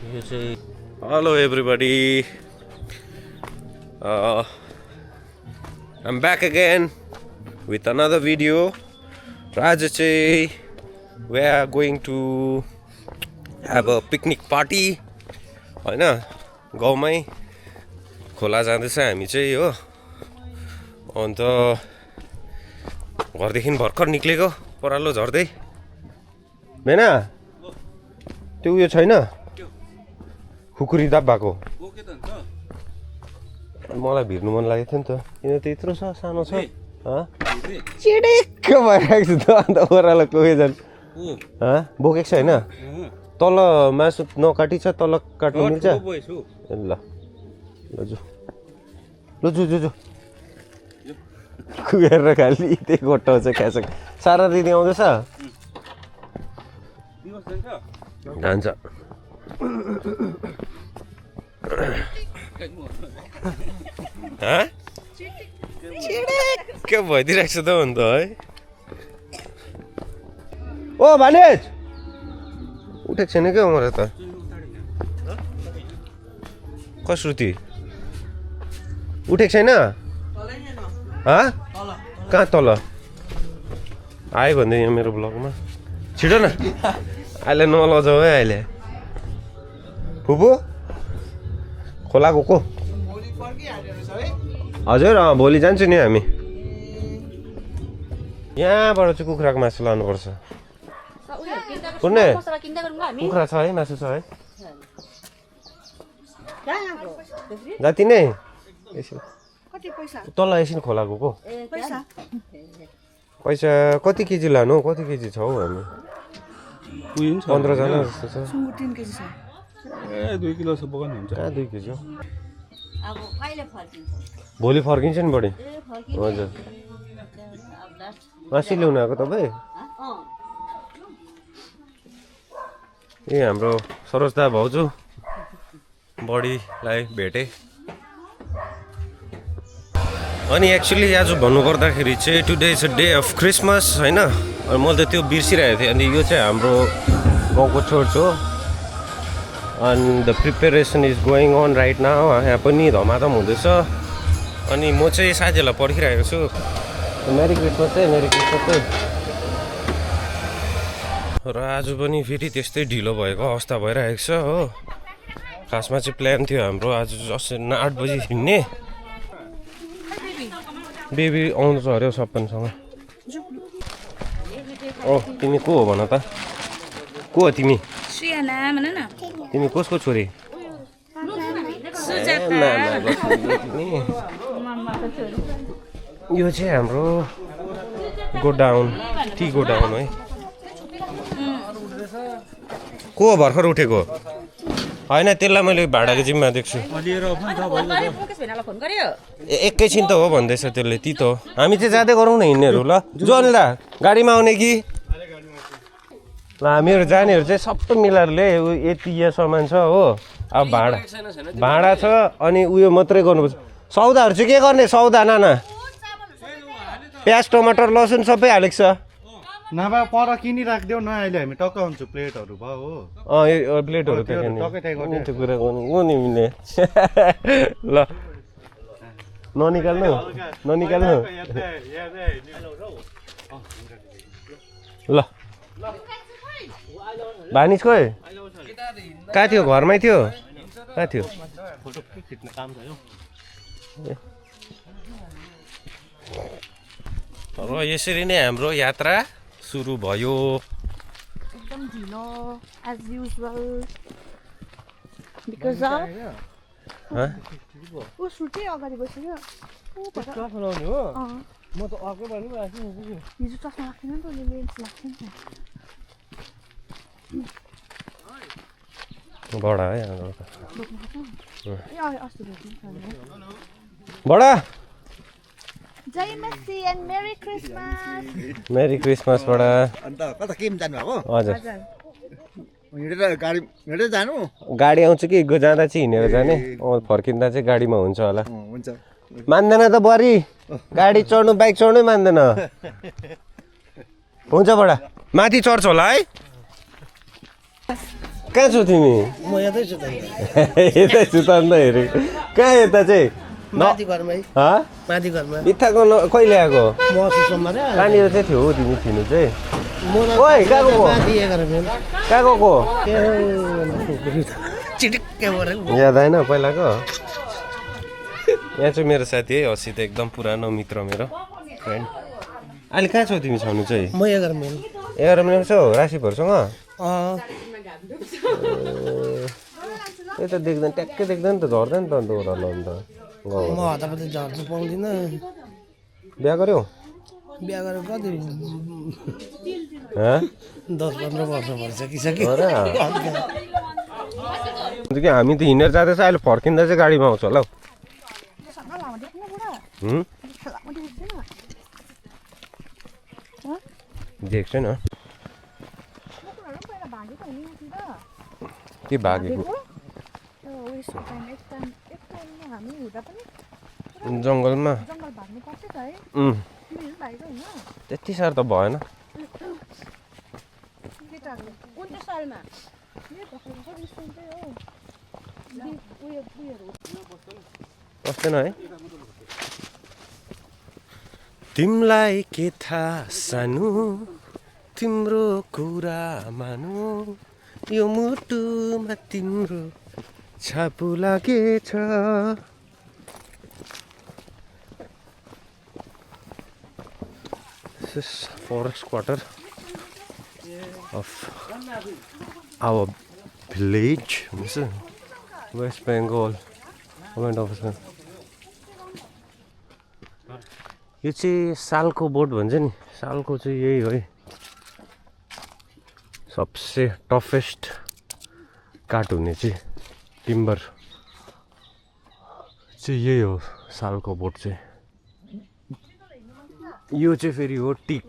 Hello everybody, I'm back again with another video. Rajache, we are going to have a picnic party. हैन गाउँमै खोला जाँदैछ हामी चाहिँ हो। अन्त घरदेखि भर्खर निक्लेको परालो झर्दै मैना त्यो उयो छैन खुकुरी दाब भएको मलाई भिर्नु मन लागेको थियो नि त किन त्यत्रो छ सानो छ चिडेक्क भइरहेको छु त अन्त परालो कोही बोकेको छ हैन तल मासु नकाटी छ तल काट्नु मिल्छ ल ल जु कुएर खाली त्यही गोटाउँछ खासक सारा दिदी आउँदैछ जान्छ के भइदिरहेको छ त अन्त है ओ भानेज उठेको छैन क्या मलाई त कसरुति उठेको छैन कहाँ तल आयो भन्दै यहाँ मेरो ब्लगमा छिटो न अहिले नलजाऊ है अहिले फुपू खोला गएको हजुर भोलि जान्छु नि हामी यहाँबाट चाहिँ कुखुराको मासु लानुपर्छ कुनै कुखुरा छ है मासु छ है जति नै तल एकछिन खोला गएको पैसा कति केजी लानु कति केजी छ हौ हामी 15 जना जस्तो छ 3 केजी छ 2 किलो छ बोकन हुन्छ 2 केजी हो अब कहिले फर्किन्छ भोलि फर्किन्छ नि बडी हजुर मासु ल्याउनु आएको तपाईँ ए हाम्रो सरोजदा भाउजू बडीलाई भेटे अनि एक्चुअली आज भन्नुपर्दाखेरि चाहिँ today is a day of Christmas हैन अनि मैले त त्यो बिर्सिरहेको थिएँ अनि यो चाहिँ हाम्रो गाउँको चर्च हो अनि the preparation is going on right now यहाँ पनि धमाधम हुँदैछ अनि म चाहिँ साथीहरूलाई पर्खिरहेको छु मेरी क्रिसमस है र आज पनि फेरि त्यस्तै ढिलो भएको अवस्था भइरहेको छ हो खासमा चाहिँ प्लान थियो हाम्रो आज जस्तै 8 बजी हिँड्ने बेबी आउँछ अरे सपनसँग ओ तिमी को हो भन त को हो तिमी श्रीयाना भन न तिमी कसको छोरी यो चाहिँ हाम्रो गोडाउन टी गोडाउन है को भर्खर उठेको होइन त्यसलाई मैले भाडाको जिम्मा देख्छु एकैछिन त हो भन्दैछ त्यसले ती त हो हामी चाहिँ जाँदै गरौँ न हिँड्नेहरू ल जो अनिल गाडीमा आउने कि ल हामीहरू जानेहरू चाहिँ सबै मिलाएर ल्याए यति यहाँ सामान छ हो अब भाडा छ अनि उयो मात्रै गर्नुपर्छ सौदाहरू चाहिँ के गर्ने सौदा नाना प्याज टमाटर लसुन सबै हालेको छ नभए पर किनिराख्देऊ न अहिले हामी टक्क हुन्छु प्लेटहरू भयो हो प्लेटहरू त्यो कुरा गर्नु हो नि मिल्ने ल ननिकाल्नु ल भानिज खोइ कहाँ थियो घरमै थियो कहाँ थियो र यसरी नै हाम्रो यात्रा सुरु भयो एकदम ढिलो एज युजुअल बिकज अफ ओ सुटे अगाडि बसेको चस्मा लाउने हो म त अर्कै पनि राख्छु हिजो चस्मा लाग्थेन नि त लेन्स लाग्थ्यो नि बडा है अस्ति बडा जय मसी and merry Christmas merry Christmas बडा अन्त कता केम जानु भएको हजुर हिँडेर हिँडेर जानु गाडी आउँछ कि जाँदा चाहिँ हिँडेर जाने फर्किँदा चाहिँ गाडीमा हुन्छ होला हुन्छ मान्दैन त बरी गाडी चढ्नु बाइक चढ्नै मान्दैन हुन्छ बडा माथि चढ्छ होला है कहाँ छौ तिमी म यतै छु त यतै छु त अन्त हेरेको कहाँ यता चाहिँ माथि घरमै माथि घरमा बित्थाको कहिले आएको म सुसम्म रे कहाँनिर चाहिँ थियो हौ तिमी थिनु चाहिँ म ओइ कहाँको को माथि 11 फेन कहाँको को चिटिक्कै भएर याद आएन पहिलाको यहाँ चाहिँ मेरो साथी है असित एकदम पुरानो मित्र मेरो फ्रेन्ड अहिले कहाँ छौ तिमी छाउनु चाहिँ म 11 फेन 11 मिनट छौ राशिभरसँग यता देख्दैन ट्याक्कै देख्दैन नि त झर्दैन नि त अन्त ओह्रालो अन्त गाउँ म हतापति झर्नु पाउँदिनँ बिहा गर्यौ बिहा गरेर कति 10-15 वर्ष भइसकिसक्यो हो र? कि हामी त हिँडेर जाँदैछ अहिले फर्किँदा चाहिँ गाडीमा आउँछ होला हौ सँग लामो देख्नु बुढा हुँ? लामो देख्दैन देख्छ न कुकुरहरू पनि पहिला भागेको हो नि यहाँतिर के भागेको त्यो उयसको टाइम एक टाइममा हामी हुँदा पनि जङ्गलमा जङ्गल भाग्नु पर्थ्यो त है तिमीहरू भागेको होइन त्यति साह्रो त भएन केटाहरू कुन चाहिँ सालमा यो भर्खर स्कुल चाहिँ हो उयोहरू बस्दैन है तिमलाई के थाहा सानो तिम्रो कुरा मानु यो मुटुमा तिम्रो छापु लागेछ This is forest quarter of our village, West Bengal Government Office. यो चाहिँ सालको बोट भन्छ नि सालको चाहिँ यही हो है सबसे टफेस्ट काट हुने चाहिँ टिम्बर चाहिँ यही हो सालको बोट चाहिँ यो चाहिँ फेरि हो टिक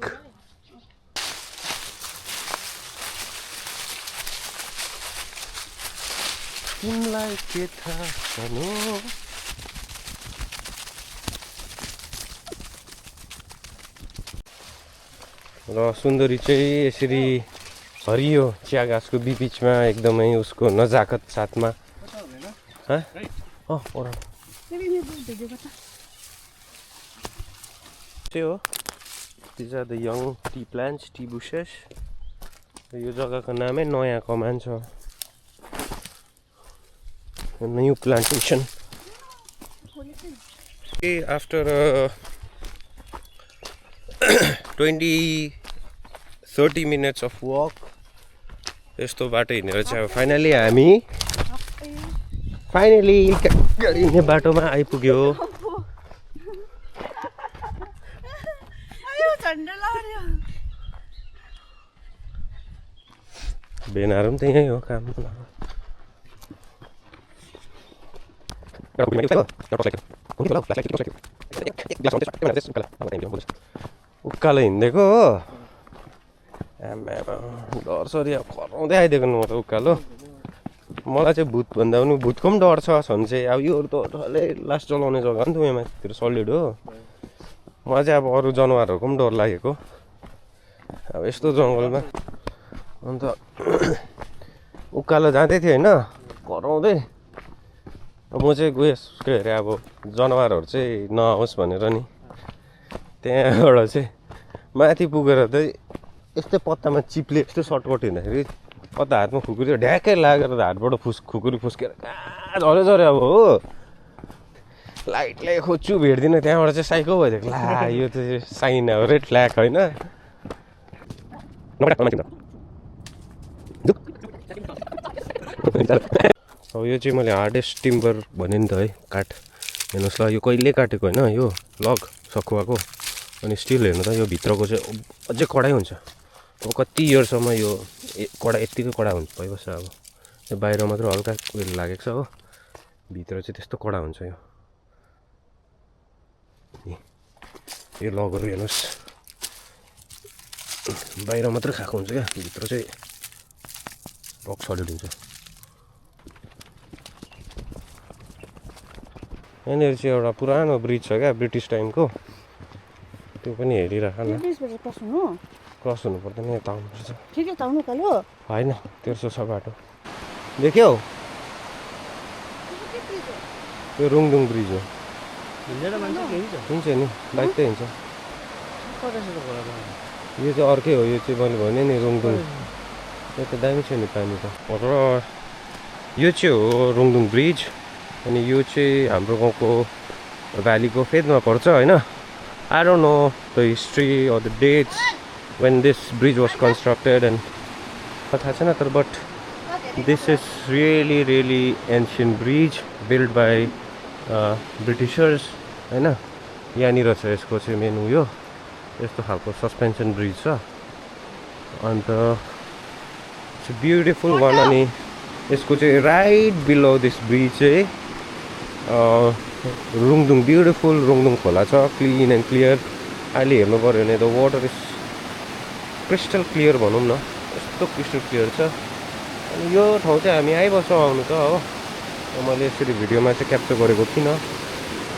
तिमीलाई के थाहा सानो र सुन्दरी चाहिँ यसरी हरियो चिया घाँसको बिचमा एकदमै उसको नजाकत साथमा चाहिँ हो these are the young tea plants tea bushes यो जग्गाको नामै नयाँ कमान छ new plantation after 20-30 minutes of walk यस्तो बाटो हिँडेर चाहिँ अब फाइनली हामी गाडी हिँड्ने बाटोमा आइपुग्यो बेनाहरू पनि त यहीँ हो काम उकालो हिँडेको हो डरसरी अब कराउँदै आइदिएको म त उकालो मलाई चाहिँ भूतभन्दा पनि भूतको पनि डर छ भने चाहिँ अब यो त डल्लै लास्ट चलाउने जग्गा नि त उयो माथितिर सलिड हो मलाई चाहिँ अब अरू जनावरहरूको पनि डर लागेको अब यस्तो जङ्गलमा अन्त उकालो जाँदै थियो होइन कराउँदै अब म चाहिँ गएँ के अरे अब जनावरहरू चाहिँ नआओस् भनेर नि त्यहाँबाट चाहिँ माथि पुगेर चाहिँ यस्तै पत्तामा चिप्ले यस्तो सर्टकट हिँड्दाखेरि कता हातमा खुकुरी ढ्याक्कै लागेर हातबाट खुकुरी फुस्केर कहाँ झऱ्यो अब हो लाइटलाई खोज्छु भेट्दिनँ त्यहाँबाट चाहिँ साइको भइदिएको ला यो त साइन हो रेड फ्ल्याग होइन अब यो चाहिँ मैले हार्डेस्ट टिम्बर भने नि त है काठ हेर्नुहोस् ल यो कहिले काटेको होइन यो लग सखुवाको अनि स्टिल हेर्नु त यो भित्रको चाहिँ अझै कडै हुन्छ अब कति इयरसम्म यो कडा यत्तिकै कडा हुन्छ भइबस्छ अब यो बाहिर मात्र हल्का उयो लागेको छ हो भित्र चाहिँ त्यस्तो कडा हुन्छ यो लगहरू हेर्नुहोस् बाहिर मात्र खाएको हुन्छ क्या भित्र चाहिँ रक सलिड हुन्छ यहाँनिर चाहिँ एउटा पुरानो ब्रिज छ क्या ब्रिटिस टाइमको त्यो पनि हेरिराख न क्रस हुनु पर्दैन यता आउनुपर्छ ठिकै त आउनु कालो होइन तेर्सो छ बाटो देख्यौ यो रुङदुङ ब्रिज हो हुन्छ नि बाइक त हिँड्छ यो चाहिँ अर्कै हो यो चाहिँ मैले भने नि रुङदुङ यो त दामी छ नि पानी त र यो चाहिँ हो रुङदुङ ब्रिज अनि यो चाहिँ हाम्रो गाउँको भ्यालीको फेदमा पर्छ होइन I don't know the history or the dates when this bridge was constructed and थाहा छैन तर but this is really ancient bridge built by Britishers हैन यहाँनिर छ यसको चाहिँ मेन उयो यस्तो खालको सस्पेन्सन ब्रिज छ अन्त इट्स ब्युटिफुल वान अनि यसको चाहिँ राइट बिलो दिस ब्रिज चाहिँ रुङदुङ ब्युटिफुल रुङदुङ खोला छ क्लिन एन्ड क्लियर अहिले हेर्नु पऱ्यो भने the water is crystal clear भनौँ न यस्तो क्रिस्टल क्लियर छ अनि यो ठाउँ चाहिँ हामी आइबस्छौँ आउनु त हो मैले यसरी भिडियोमा चाहिँ क्याप्चर गरेको थिइनँ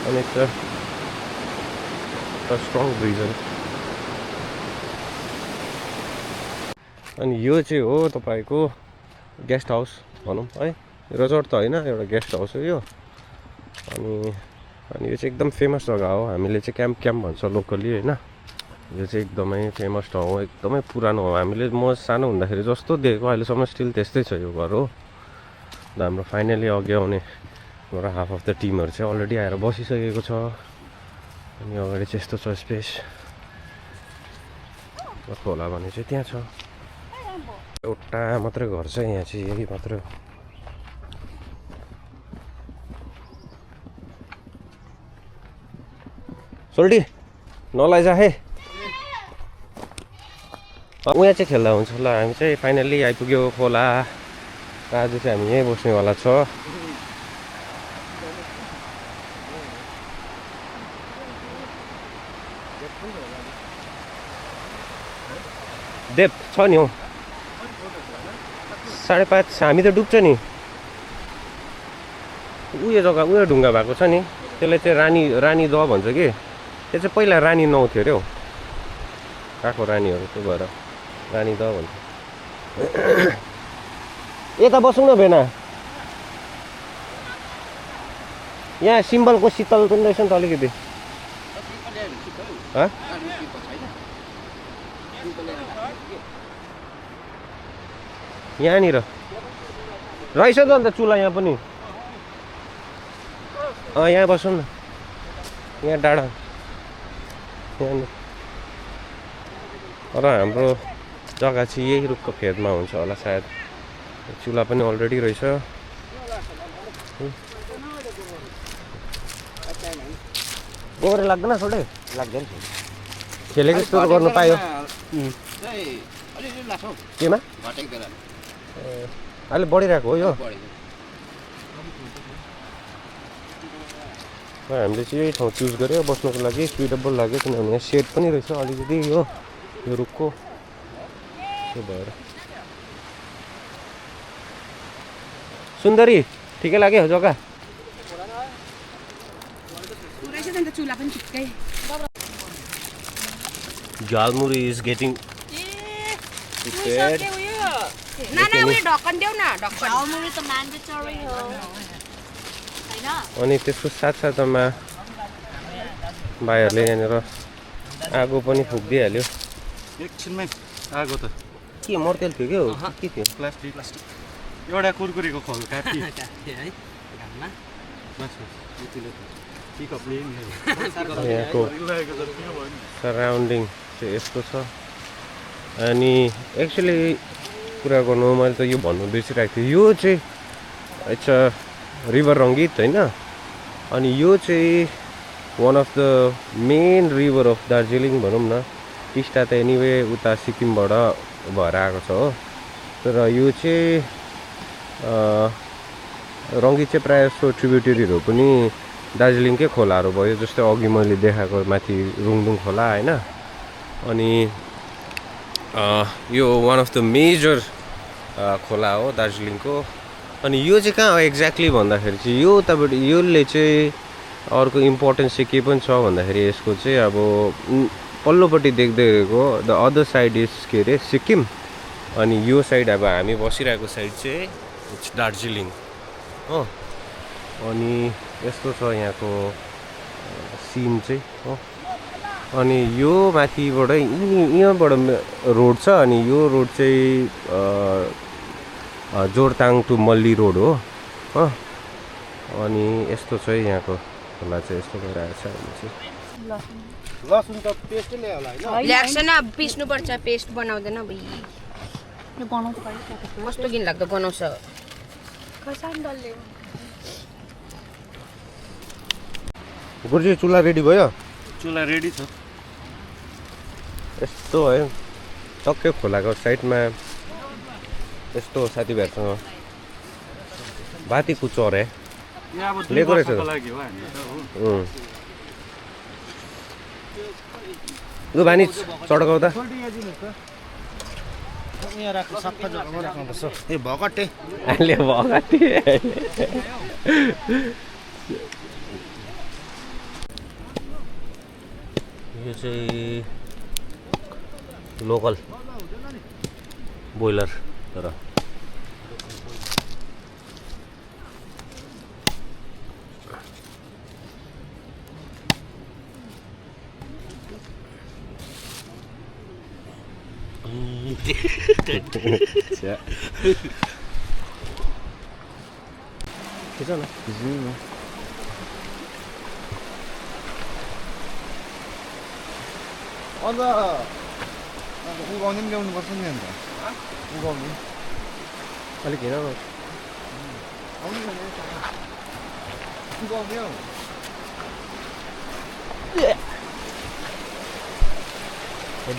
अनि इट्स स्ट्रङ ब्रिज अनि यो चाहिँ हो तपाईँको गेस्ट हाउस भनौँ है रिजोर्ट त होइन एउटा गेस्ट हाउस हो यो अनि यो चाहिँ एकदम फेमस जग्गा हो हामीले चाहिँ क्याम्प भन्छ लोकली होइन यो चाहिँ एकदमै फेमस ठाउँ हो एकदमै पुरानो हो हामीले म सानो हुँदाखेरि जस्तो देखेको अहिलेसम्म स्टिल त्यस्तै छ यो घर हो हाम्रो फाइनली अघि आउने एउटा हाफ अफ द टिमहरू चाहिँ अलरेडी आएर बसिसकेको छ अनि अगाडि चाहिँ यस्तो छ स्पेस खोला भने चाहिँ त्यहाँ छ एउटा मात्रै घर छ यहाँ चाहिँ यही मात्रै हो सोल्टी नलैजा है उहाँ चाहिँ खेल्दा हुन्छ ल हामी चाहिँ फाइनल्ली आइपुग्यो खोला र आज चाहिँ हामी यहीँ बस्नेवाला छ डेप्थ छ नि हौ 5.5 हामी त डुब्छ नि उयो जग्गा उयो ढुङ्गा भएको छ नि त्यसलाई चाहिँ रानी दह भन्छ कि त्यो चाहिँ पहिला रानी नौ थियो अरे हौ काको रानीहरू त्यो भएर रानी दह भन्छ यता बसौँ न बेना यहाँ सिम्बलको शीतल पनि रहेछ नि त अलिकति यहाँनिर रहेछ त अन्त चुला यहाँ पनि यहाँ बसौँ न यहाँ डाँडा यहाँनिर र हाम्रो जग्गा चाहिँ यही रुखको फेदमा हुन्छ होला सायद चुला पनि अलरेडी रहेछ गोबर लाग्दैन छोडे लाग्दैन खेलेको जस्तो गर्नु पायो केमा अहिले बढिरहेको हो यो हामीले चाहिँ यही ठाउँ चुज गऱ्यो बस्नुको लागि सुइटेबल लाग्यो किनभने यहाँ सेड पनि रहेछ अलिकति यो रुखको त्यो भएर सुन्दरी ठिकै लाग्यो जग्गा झालमुरी इज गेटिङ अनि त्यसको साथसाथमा भाइहरूले यहाँनिर आगो पनि फुकिदिइहाल्यो एकछिनमै आगो त के मर्तेल थियो क्या हो के थियो प्लास्टिक एउटा कुरकुरीको खोल कापी यहाँको सराउन्डिङ चाहिँ यस्तो छ अनि एक्चुअली कुरा गर्नु मैले त यो भन्नु बिर्सिरहेको थिएँ यो चाहिँ इट्स अ रिभर रङ्गीत होइन अनि यो चाहिँ one of the main river of Darjeeling भनौँ न टिस्टा त एनिवे उता सिक्किमबाट भएर आएको छ हो तर यो चाहिँ रङ्गीत चाहिँ प्रायः जस्तो ट्रिब्युटरीहरू पनि दार्जिलिङकै खोलाहरू भयो जस्तै अघि मैले देखाएको माथि रुङदुङ खोला होइन अनि यो वान अफ द मेजर खोला हो दार्जिलिङको अनि यो चाहिँ कहाँ हो एक्ज्याक्टली भन्दाखेरि चाहिँ यो उताबाट यसले चाहिँ अर्को इम्पोर्टेन्स चाहिँ के पनि छ भन्दाखेरि यसको चाहिँ अब पल्लोपट्टि देख्दै गरेको द अदर साइड इज के अरे सिक्किम अनि यो साइड अब हामी बसिरहेको साइड चाहिँ इट्स दार्जिलिङ हो। अनि यस्तो छ यहाँको सिन चाहिँ हो। अनि यो माथिबाट यहाँबाट रोड छ अनि यो रोड चाहिँ जोरताङ टु मल्ली रोड हो। अनि यस्तो चाहिँ यहाँको खोला चाहिँ यस्तो भइरहेको छ अहिले चाहिँ। लसुन त पेस्टै ल्यायो होला होइन ल्याक्छ न पिस्नुपर्छ पेस्ट बनाउँदैन भाइ यो बनाउँछ कहिले कस्तो घिनलाग्दो बनाउँछ खसाङ डल्ले गुरुजी चुल्हा रेडी भयो? चुल्हा रेडी छ। यस्तो है टक्कै खोलाको साइडमा यस्तो साथीभाइहरूसँग बाती कुचो अरे यहाँ अब दुई लिएको रहेछ। वर्षको लागि हो हामी त हो। लु भानि चड्काउ त। यहाँ राख्नु सफा जग्गामा राख्नुपर्छ। ए भकटे अहिले भगटी यो चाहिँ लोकल बोइलर तर खिच न अन्त उगाउने पनि ल्याउनुपर्छ नि अन्त उगाउने अलिक हिँड न उगाउने हौ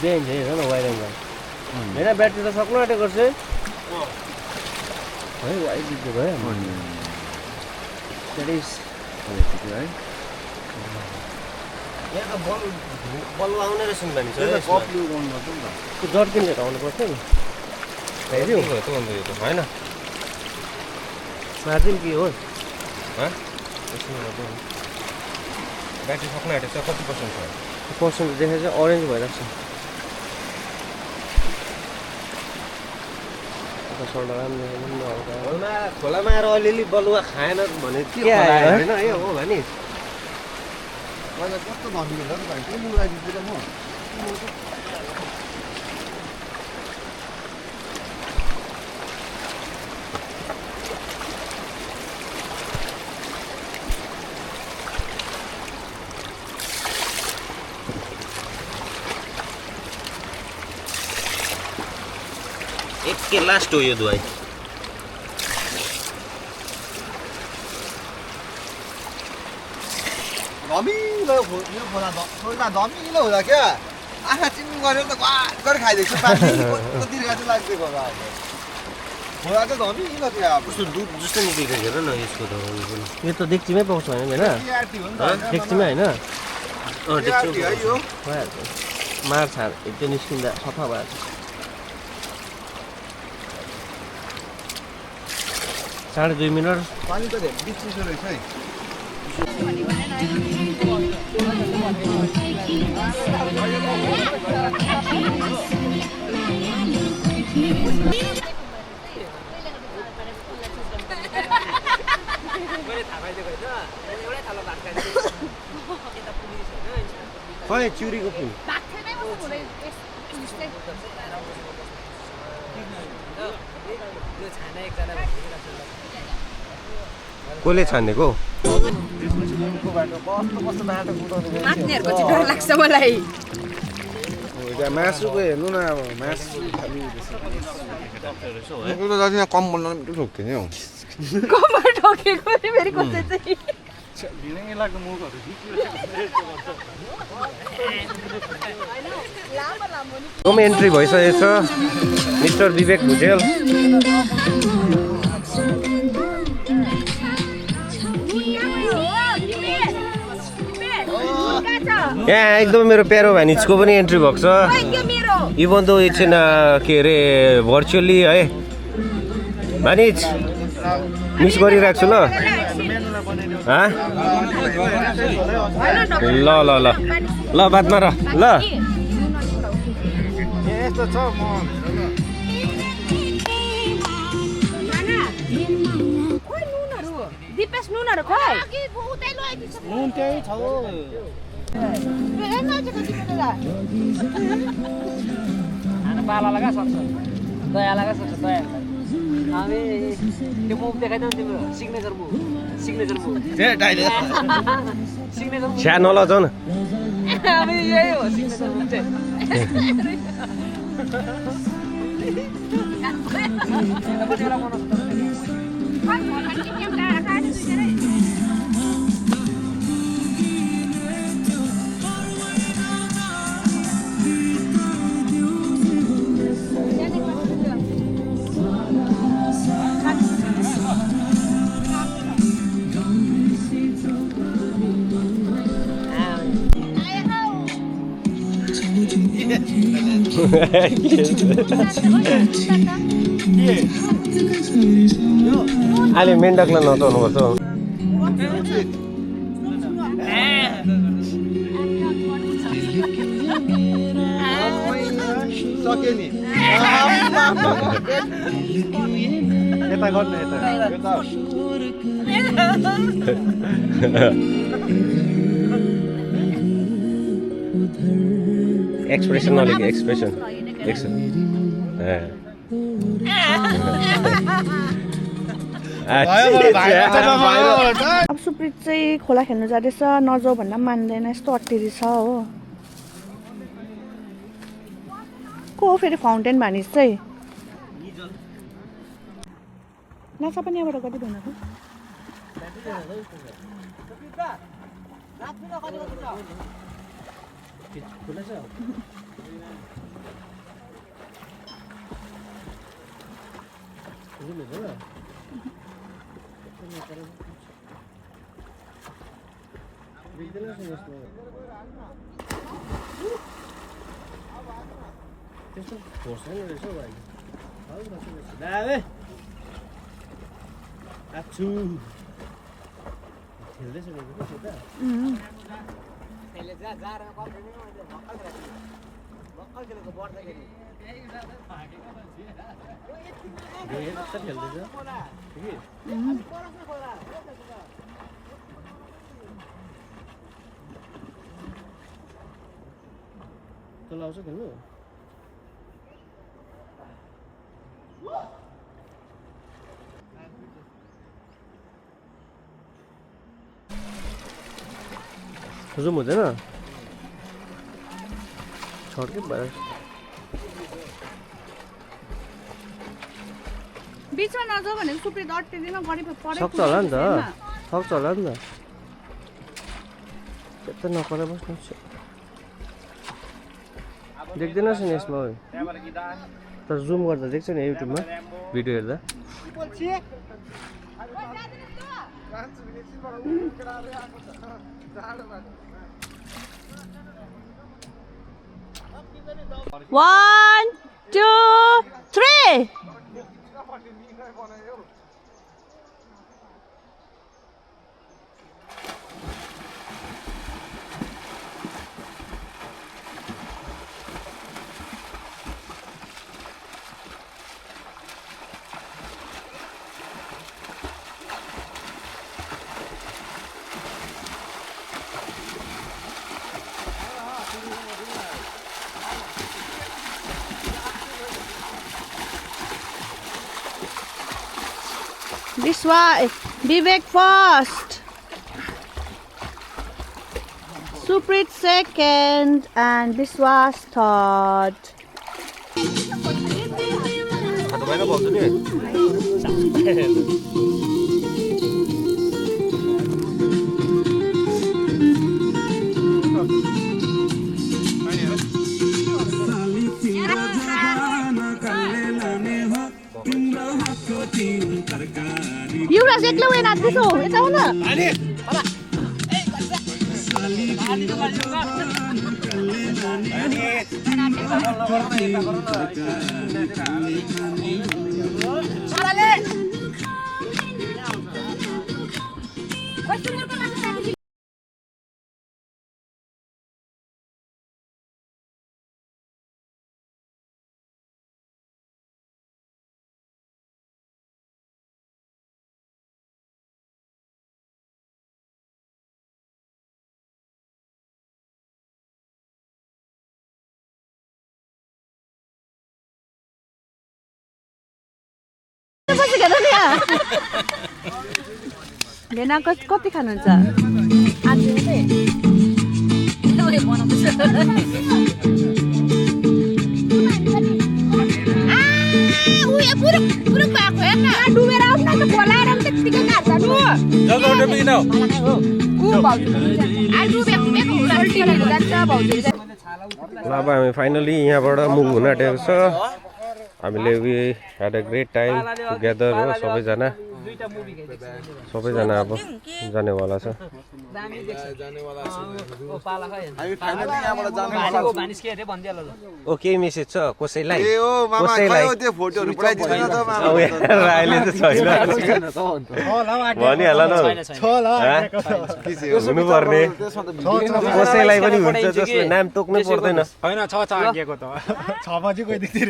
बिहान चाहिँ हेर न वाइरमा होइन ब्याट्री त सक्नु आँटेको चाहिँ है वाइदिएको भयो द्याट इज है यहाँ त बल्ब आउने रहेछ नि भने कपली उगाउनुपर्छ नि त जर्किन लिएर आउनु पर्छ नि हेऱ्यो होइन मार्जिन के हो ब्याट्री सक्नु आँटेको छ कति पर्सेन्ट छ पर्सेन्ट देखेर चाहिँ अरेन्ज भइरहेको छ खोलामा आएर अलिअलि बलुवा खाएन भने के आयो होइन है हो भने मैले कस्तो धमिलो छ त भाइ के मुगाइदिन्छु त म एक के लास्ट हो यो दवाई धमिलो यो खोला धमिलो हुँदा क्या आँखा चिम्मिङ गरेर त घर खाइदिएको छु पानी कति चाहिँ लाग्दिएको होला अब खोला चाहिँ धमिलो थियो अब कस्तो दुध जस्तो निक्लिरहेको हेर न यसको त यो त डेक्चीमै पाउँछ होइन होइन टिआरटी हो नि त डेक्चीमै होइन टिआरटी है यो भइहाल्छ मार्छ त्यो निस्किँदा सफा भइहाल्छ 2.5 मिनट पानी त धेरै चिसो रहेछ है खै चिउरीको फुल कसले छानेको मात्नेहरूको चाहिँ डर लाग्छ मलाई मासुको हेर्नु न अब मासु खालि कम बोल्न मिठो ठोक्थ्यो नि हौ कमर ठोकेको फेरि कसै चाहिँ भिनै लाग्दो मुखहरू होम एन्ट्री भइसकेको छ मिस्टर विवेक भुजेल यहाँ एकदम मेरो प्यारो भानिजको पनि एन्ट्री भएको छ इभन दो एकछिन के अरे भर्चुअली है भानिज मिस गरिरहेको छु ल ल ल ल ल बादमा र ल यस्तो छ म नुनहरू खै नुन त्यही छ हो खाना पाला लगा सक्छ दया लगा सक्छ दया हामी त्यो मुभ देखाइदिउँ तिम्रो सिग्नेचर मुभ सिग्नेचर मुभ छ्या नलजाउ न हामी यही हो सिग्नेचर मुभ चाहिँ कतिवटा अहिले मेन्डकलाई नचाउनुपर्छ हौ सक्यो नि यता गर्नु यता एक्सप्रेसन अलिक एक्सप्रेसन अब सुप्रित चाहिँ खोला खेल्नु जाँदैछ नजाऊ भन्दा पनि मान्दैन यस्तो अटेरी छ हो को हो फेरि फाउन्टेन भानिस चाहिँ नाचा पनि यहाँबाट कति भन्नु लाउँछ खेल्नु जुम हुँदैन छड्के भएर बिचमा नजाऊ भनेको सुप्रित अटेरीमा गरी सक्छ होला नि त सक्छ होला नि त त्यता नकरे बस्नु देख्दैनस् नि यसमा तर जुम गर्दा देख्छ नि युट्युबमा भिडियो हेर्दा One, 2, 3. This one, Vivek first, Suprit second, and this was third. Yuvraj एक्लै उयो नाच्दैछौ यता आउ न कसो हेर नि यहाँ भेना कति खानुहुन्छ डुबेर आउनु न खोलाएर त्यतिकै काट्छ ल अब हामी फाइनली यहाँबाट मुभ हुन आँटेको छ हामीले we had a great time together हो सबैजना अब जानेवाला छ ओ केही मेसेज छ कसैलाई ए ओ मामा खै त्यो फोटोहरु पठाइदिनु न त मामा अहिले त छैन भनिहाल न हुनु पर्ने कसैलाई पनि हुन्छ जसले नाम तोक्नै पर्दैन होइन छ आगेको त 6 बजे कोही देखिर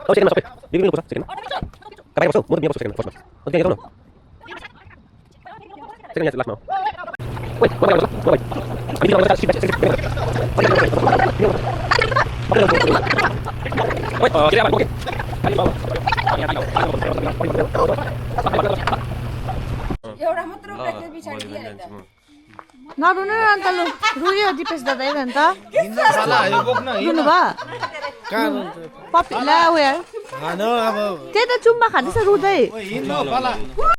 एउटा मात्र उब्रेको पछाडि दिइहाल्छ नरुनु न अन्त लु रुयो दिपेश दादा अन्त रुनु भयो पपी ला उयो त्यही त चुम्बा खाँदैछ रुँदै